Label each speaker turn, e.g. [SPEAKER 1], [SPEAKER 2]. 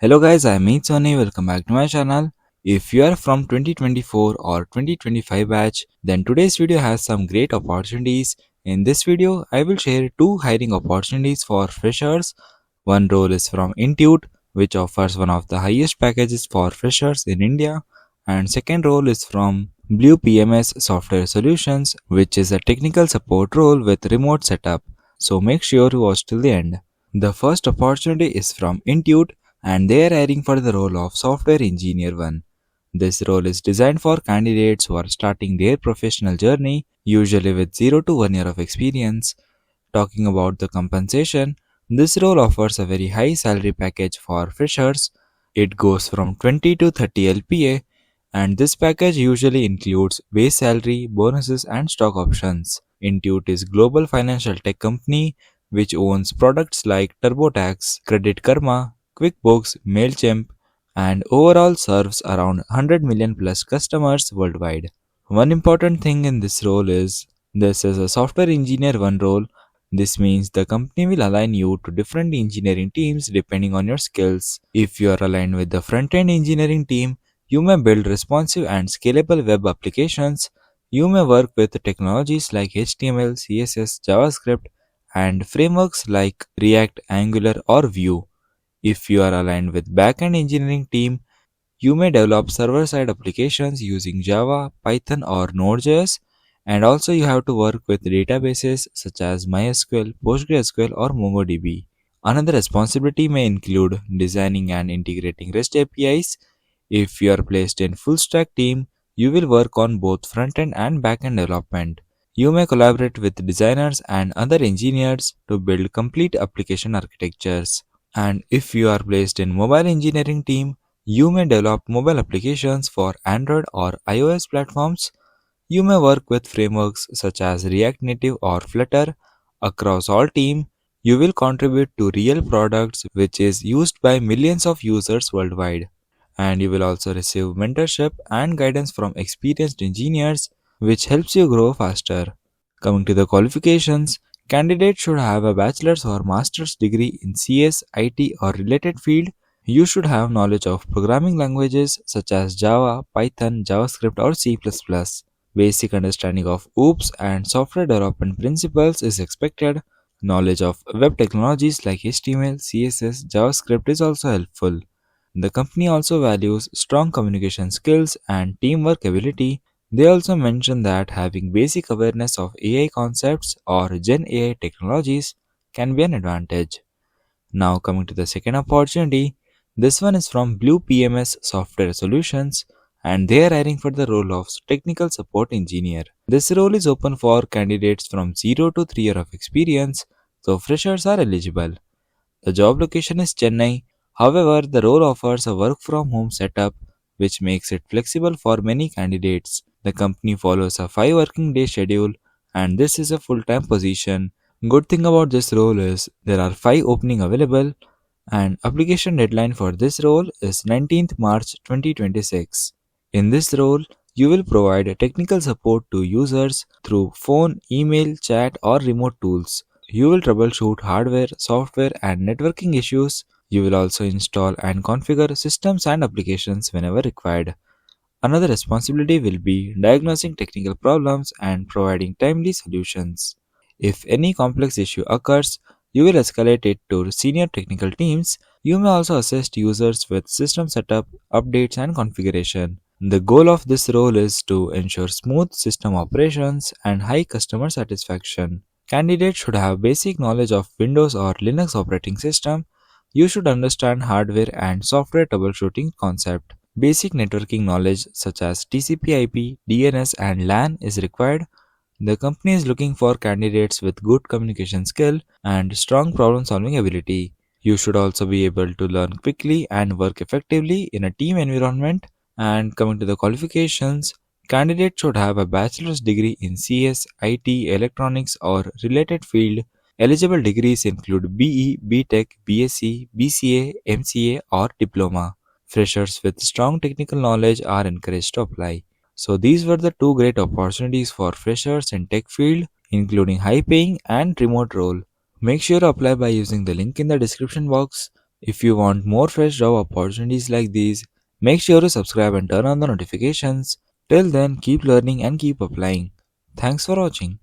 [SPEAKER 1] Hello guys, I am Sony. Welcome back to my channel. If you are from 2024 or 2025 batch, then today's video has some great opportunities. In this video, I will share two hiring opportunities for freshers. One role is from Intuit, which offers one of the highest packages for freshers in India, and second role is from BluePMS Software Solutions, which is a technical support role with remote setup. So make sure to watch till the end. The first opportunity is from Intuit and they are hiring for the role of software engineer 1. This role is designed for candidates who are starting their professional journey, usually with 0 to 1 year of experience. Talking about the compensation, this role offers a very high salary package for freshers. It goes from 20 to 30 LPA, and this package usually includes base salary, bonuses, and stock options. Intuit is global financial tech company which owns products like TurboTax, Credit Karma, QuickBooks, MailChimp, and overall serves around 100 million plus customers worldwide. One important thing in this role is this is a software engineer 1 role. This means the company will align you to different engineering teams depending on your skills. If you are aligned with the front end engineering team, you may build responsive and scalable web applications. You may work with technologies like HTML, CSS, JavaScript, and frameworks like React, Angular, or Vue. If you are aligned with backend engineering team, you may develop server-side applications using Java, Python, or Node.js, and also you have to work with databases such as MySQL, PostgreSQL, or MongoDB. Another responsibility may include designing and integrating REST APIs. If you are placed in full stack team, you will work on both front-end and back-end development. You may collaborate with designers and other engineers to build complete application architectures. And if you are placed in mobile engineering team, you may develop mobile applications for Android or iOS platforms. You may work with frameworks such as React Native or Flutter. Across all team, you will contribute to real products which is used by millions of users worldwide. And you will also receive mentorship and guidance from experienced engineers which helps you grow faster. Coming to the qualifications, candidates should have a bachelor's or master's degree in CS, IT or related field. You should have knowledge of programming languages such as Java, Python, JavaScript or C++. Basic understanding of OOPS and software development principles is expected. Knowledge of web technologies like HTML, CSS, JavaScript is also helpful. The company also values strong communication skills and teamwork ability. They also mention that having basic awareness of AI concepts or Gen AI technologies can be an advantage. Now, coming to the second opportunity, this one is from BluePMS Software Solutions and they are hiring for the role of technical support engineer. This role is open for candidates from 0 to 3 years of experience, so freshers are eligible. The job location is Chennai. However, the role offers a work from home setup which makes it flexible for many candidates. The company follows a 5 working day schedule and this is a full-time position. Good thing about this role is there are 5 opening available and application deadline for this role is 19th March 2026. In this role, you will provide technical support to users through phone, email, chat or remote tools. You will troubleshoot hardware, software and networking issues. You will also install and configure systems and applications whenever required. Another responsibility will be diagnosing technical problems and providing timely solutions. If any complex issue occurs, you will escalate it to senior technical teams. You may also assist users with system setup, updates, and configuration. The goal of this role is to ensure smooth system operations and high customer satisfaction. Candidates should have basic knowledge of Windows or Linux operating system. You should understand hardware and software troubleshooting concept. Basic networking knowledge such as TCP/IP, DNS, and LAN is required. The company is looking for candidates with good communication skill and strong problem solving ability. You should also be able to learn quickly and work effectively in a team environment. And coming to the qualifications, candidates should have a bachelor's degree in CS, IT, electronics, or related field. Eligible degrees include BE, BTech, BSc, BCA, MCA, or diploma. Freshers with strong technical knowledge are encouraged to apply. So these were the two great opportunities for freshers in tech field, including high paying and remote role. Make sure to apply by using the link in the description box. If you want more fresh job opportunities like these, make sure to subscribe and turn on the notifications. Till then, keep learning and keep applying. Thanks for watching.